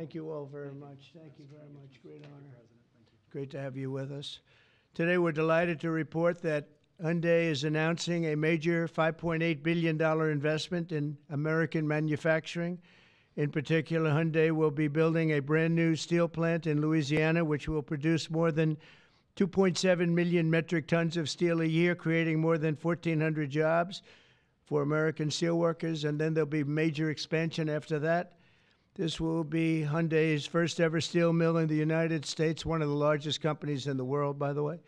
Thank you all very much. Thank you very much. Great honor. Great to have you with us. Today, we're delighted to report that Hyundai is announcing a major $5.8 billion investment in American manufacturing. In particular, Hyundai will be building a brand new steel plant in Louisiana, which will produce more than 2.7 million metric tons of steel a year, creating more than 1,400 jobs for American steelworkers. And then there'll be major expansion after that. This will be Hyundai's first ever steel mill in the United States, one of the largest companies in the world, by the way,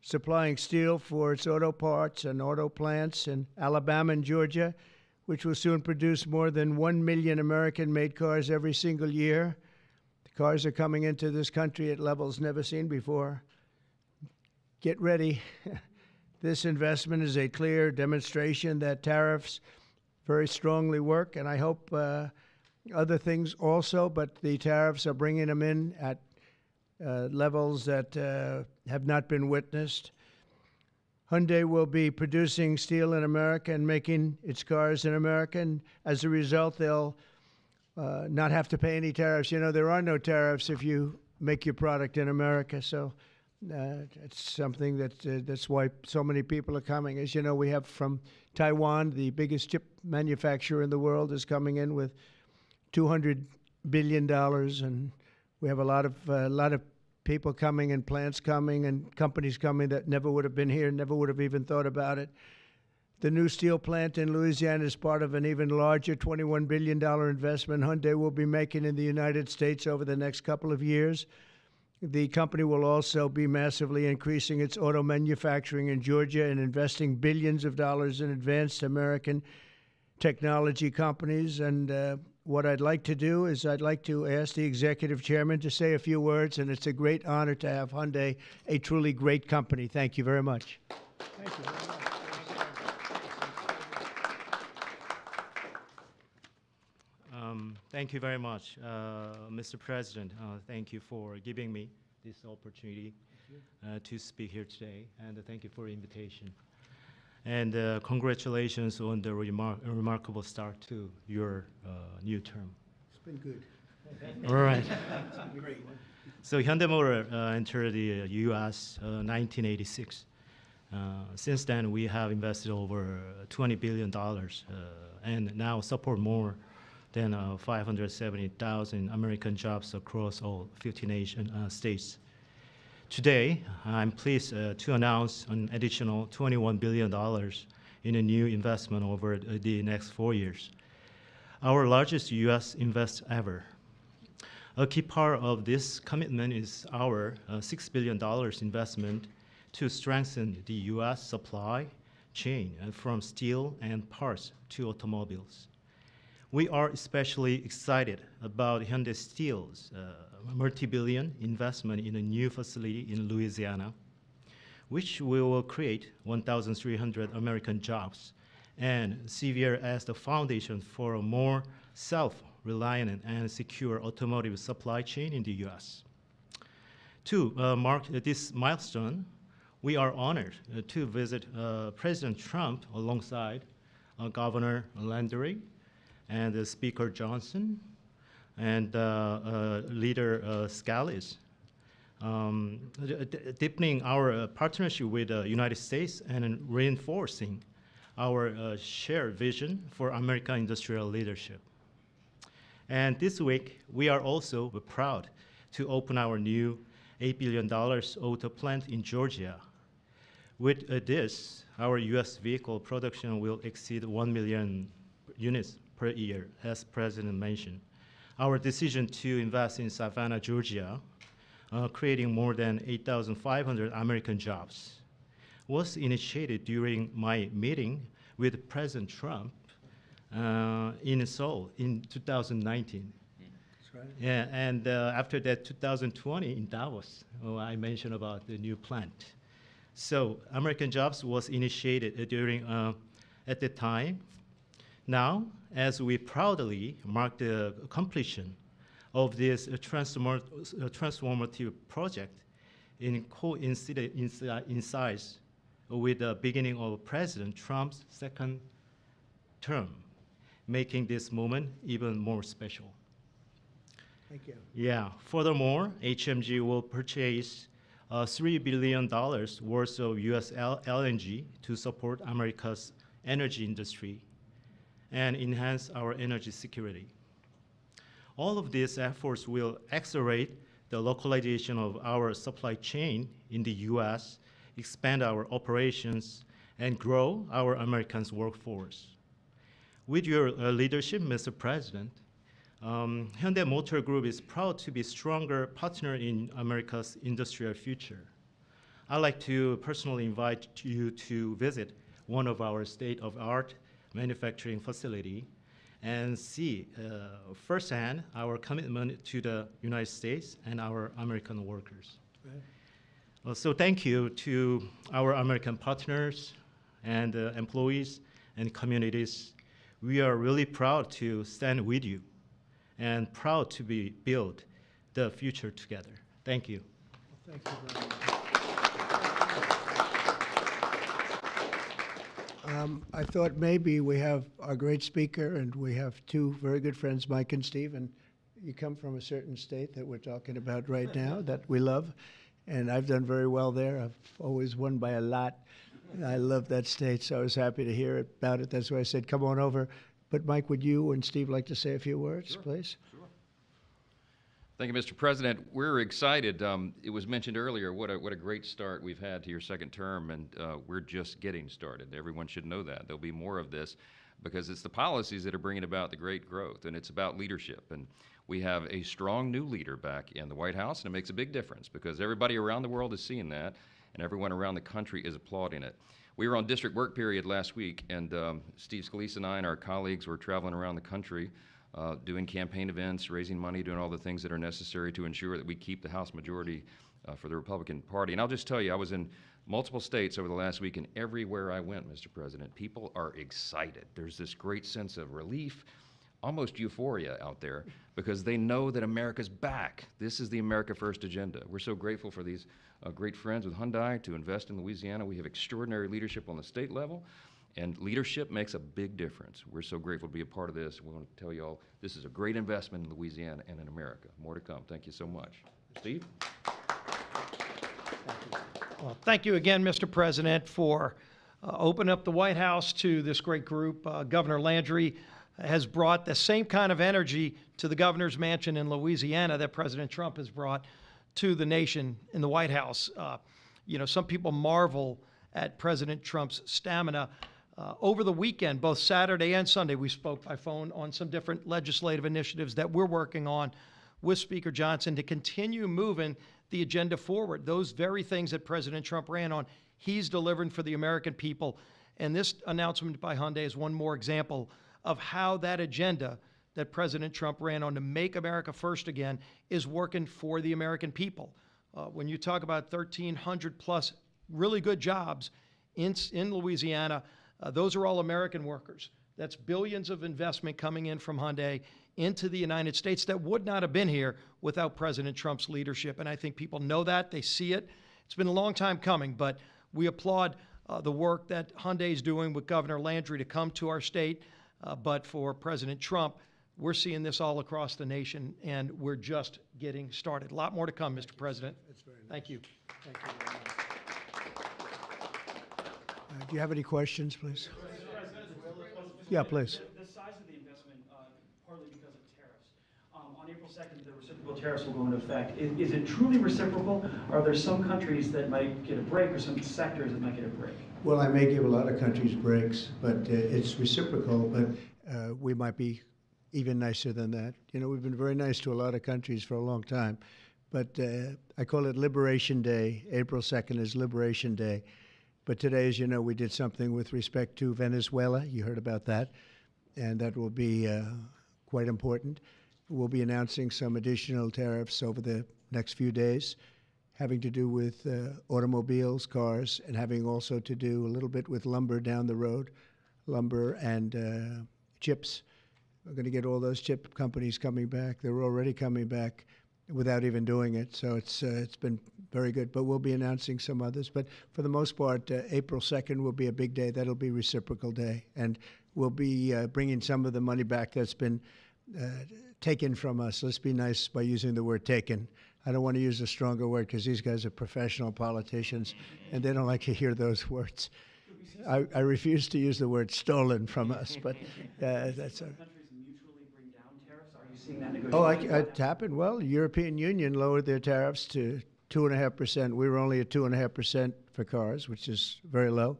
supplying steel for its auto parts and auto plants in Alabama and Georgia, which will soon produce more than 1 million American-made cars every single year. The cars are coming into this country at levels never seen before. Get ready. This investment is a clear demonstration that tariffs very strongly work, and I hope other things also, but the tariffs are bringing them in at levels that have not been witnessed. Hyundai will be producing steel in America and making its cars in America, and as a result, they'll not have to pay any tariffs. You know, there are no tariffs if you make your product in America, so it's something that's why so many people are coming. As you know, we have from Taiwan, the biggest chip manufacturer in the world, is coming in with $200 billion, and we have a lot of people coming and plants coming and companies coming that never would have been here, never would have even thought about it. The new steel plant in Louisiana is part of an even larger $21 billion investment Hyundai will be making in the United States over the next couple of years. The company will also be massively increasing its auto manufacturing in Georgia and investing billions of dollars in advanced American technology companies. And what I'd like to do is I'd like to ask the executive chairman to say a few words, and it's a great honor to have Hyundai, a truly great company. Thank you very much. Thank you very much. Thank you very much, Mr. President. Thank you for giving me this opportunity to speak here today, and thank you for the invitation. And congratulations on the remarkable start to your new term. It's been good. All right. It's been a great one. So Hyundai Motor entered the U.S. 1986. Since then, we have invested over $20 billion and now support more than 570,000 American jobs across all 15 Asian states. Today, I'm pleased to announce an additional $21 billion in a new investment over the next 4 years, our largest U.S. invest ever. A key part of this commitment is our $6 billion investment to strengthen the U.S. supply chain from steel and parts to automobiles. We are especially excited about Hyundai Steel's multi-billion investment in a new facility in Louisiana, which will create 1,300 American jobs and serve as the foundation for a more self-reliant and secure automotive supply chain in the U.S. To mark this milestone, we are honored to visit President Trump alongside Governor Landry and Speaker Johnson and Leader Scalise, deepening our partnership with the United States and reinforcing our shared vision for American industrial leadership. And this week, we are also proud to open our new $8 billion auto plant in Georgia. With this, our U.S. vehicle production will exceed 1 million units per year, as President mentioned. Our decision to invest in Savannah, Georgia, creating more than 8,500 American jobs, was initiated during my meeting with President Trump in Seoul in 2019. That's right. Yeah, and after that, 2020 in Davos, I mentioned about the new plant. So American jobs was initiated during at the time. Now, as we proudly mark the completion of this transformative project coincides with the beginning of President Trump's second term, making this moment even more special. Thank you. Yeah. Furthermore, HMG will purchase $3 billion worth of U.S. LNG to support America's energy industry and enhance our energy security. All of these efforts will accelerate the localization of our supply chain in the U.S., expand our operations, and grow our American workforce. With your leadership, Mr. President, Hyundai Motor Group is proud to be a stronger partner in America's industrial future. I'd like to personally invite you to visit one of our state-of-the-art manufacturing facility and see firsthand our commitment to the United States and our American workers. Right. So thank you to our American partners and employees and communities. We are really proud to stand with you and proud to build the future together. Thank you. Well, thank you very much. I thought maybe we have our great speaker, and we have two very good friends, Mike and Steve, and you come from a certain state that we're talking about right now that we love, and I've done very well there. I've always won by a lot. I love that state, so I was happy to hear about it. That's why I said, come on over. But Mike, would you and Steve like to say a few words, please? Sure. Thank you, Mr. President. We're excited. It was mentioned earlier what a great start we've had to your second term, and we're just getting started. Everyone should know that. There'll be more of this because it's the policies that are bringing about the great growth, and it's about leadership. And we have a strong new leader back in the White House, and it makes a big difference because everybody around the world is seeing that, and everyone around the country is applauding it. We were on district work period last week, and Steve Scalise and I and our colleagues were traveling around the country doing campaign events, raising money, doing all the things that are necessary to ensure that we keep the House majority for the Republican Party. And I'll just tell you, I was in multiple states over the last week, and everywhere I went, Mr. President, people are excited. There's this great sense of relief, almost euphoria out there, because they know that America's back. This is the America First agenda. We're so grateful for these great friends with Hyundai to invest in Louisiana. We have extraordinary leadership on the state level, and leadership makes a big difference. We're so grateful to be a part of this. We want to tell you all this is a great investment in Louisiana and in America. More to come. Thank you so much. Steve? Well, thank you again, Mr. President, for opening up the White House to this great group. Governor Landry has brought the same kind of energy to the governor's mansion in Louisiana that President Trump has brought to the nation in the White House. Some people marvel at President Trump's stamina. Over the weekend, both Saturday and Sunday, we spoke by phone on some different legislative initiatives that we're working on with Speaker Johnson to continue moving the agenda forward. Those very things that President Trump ran on, he's delivering for the American people. And this announcement by Hyundai is one more example of how that agenda that President Trump ran on to make America first again is working for the American people. When you talk about 1,300 plus really good jobs in Louisiana, those are all American workers. That's billions of investment coming in from Hyundai into the United States that would not have been here without President Trump's leadership. And I think people know that, they see it. It's been a long time coming, but we applaud the work that Hyundai is doing with Governor Landry to come to our state. But for President Trump, we're seeing this all across the nation, and we're just getting started. A lot more to come, Mr. President. That's very nice. Thank you. Thank you very much. Do you have any questions, please? Yeah, please. The size of the investment, partly because of tariffs. On April 2nd, the reciprocal tariffs will go into effect. Is it truly reciprocal? Or are there some countries that might get a break or some sectors that might get a break? Well, I may give a lot of countries breaks, but it's reciprocal, but we might be even nicer than that. We've been very nice to a lot of countries for a long time, but I call it Liberation Day. April 2nd is Liberation Day. But today, as you know, we did something with respect to Venezuela. You heard about that, and that will be quite important. We'll be announcing some additional tariffs over the next few days, having to do with automobiles, cars, and having also to do a little bit with lumber down the road, lumber and chips. We're going to get all those chip companies coming back. They're already coming back without even doing it. So it's been very good. But we'll be announcing some others. But for the most part, April 2nd will be a big day. That'll be Reciprocal Day. And we'll be bringing some of the money back that's been taken from us. Let's be nice by using the word taken. I don't want to use a stronger word because these guys are professional politicians and they don't like to hear those words. I refuse to use the word stolen from us, but that's a... Countries mutually bring down tariffs? Are you seeing that Oh, negotiation? it happened. Well, the European Union lowered their tariffs to 2.5%. We were only at 2.5% for cars, which is very low.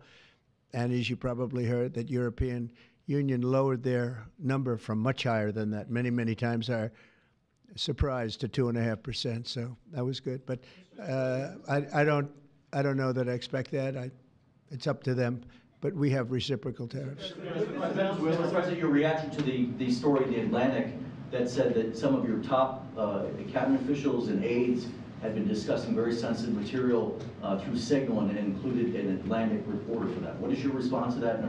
And as you probably heard, that European Union lowered their number from much higher than that, many, many times higher. Surprised to 2.5%. So that was good. But I don't know that I expect that. It's up to them. But we have reciprocal tariffs. Mr. President, your reaction to the story in the Atlantic that said that some of your top cabinet officials and aides had been discussing very sensitive material through Signal and included an Atlantic reporter for that. What is your response to that?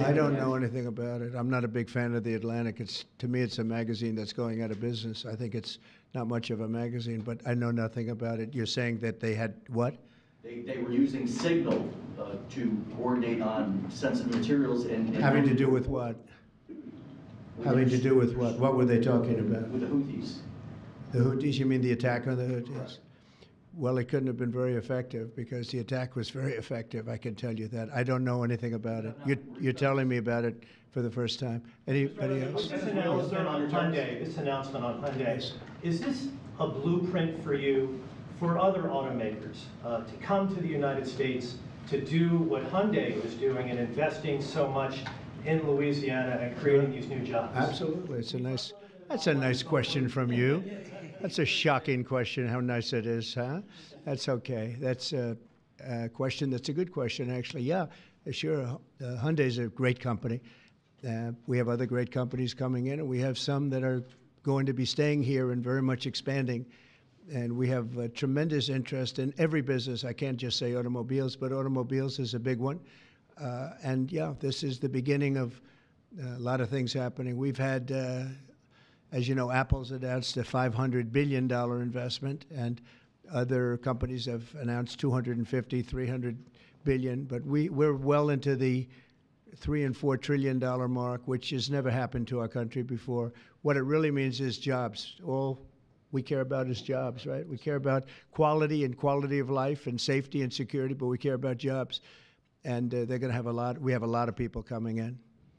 I don't know anything about it. I'm not a big fan of the Atlantic. To me, it's a magazine that's going out of business. I think it's not much of a magazine, but I know nothing about it. You're saying that they had what? They were using Signal to coordinate on sensitive materials and Having to do with what? Having to do with what? What were they talking about? with the Houthis. The Houthis? You mean the attack on the Houthis? Right. Well, it couldn't have been very effective because the attack was very effective. I can tell you that. I don't know anything about it. You're telling me about it for the first time. Anybody else? This announcement on Hyundai, is this a blueprint for you for other automakers to come to the United States to do what Hyundai was doing and investing so much in Louisiana and creating these new jobs? Absolutely. That's a nice question from you. That's a shocking question, how nice it is, huh? That's okay. That's a question that's a good question, actually. Yeah, sure. Hyundai's a great company. We have other great companies coming in, and we have some that are going to be staying here and very much expanding. And we have tremendous interest in every business. I can't just say automobiles, but automobiles is a big one. And yeah, this is the beginning of a lot of things happening. We've had, as you know, Apple's announced a $500 billion investment, and other companies have announced 250, 300 billion. But we're well into the $3 and $4 trillion mark, which has never happened to our country before. What it really means is jobs. All we care about is jobs, right? We care about quality and quality of life and safety and security, but we care about jobs. And they're going to have we have a lot of people coming in.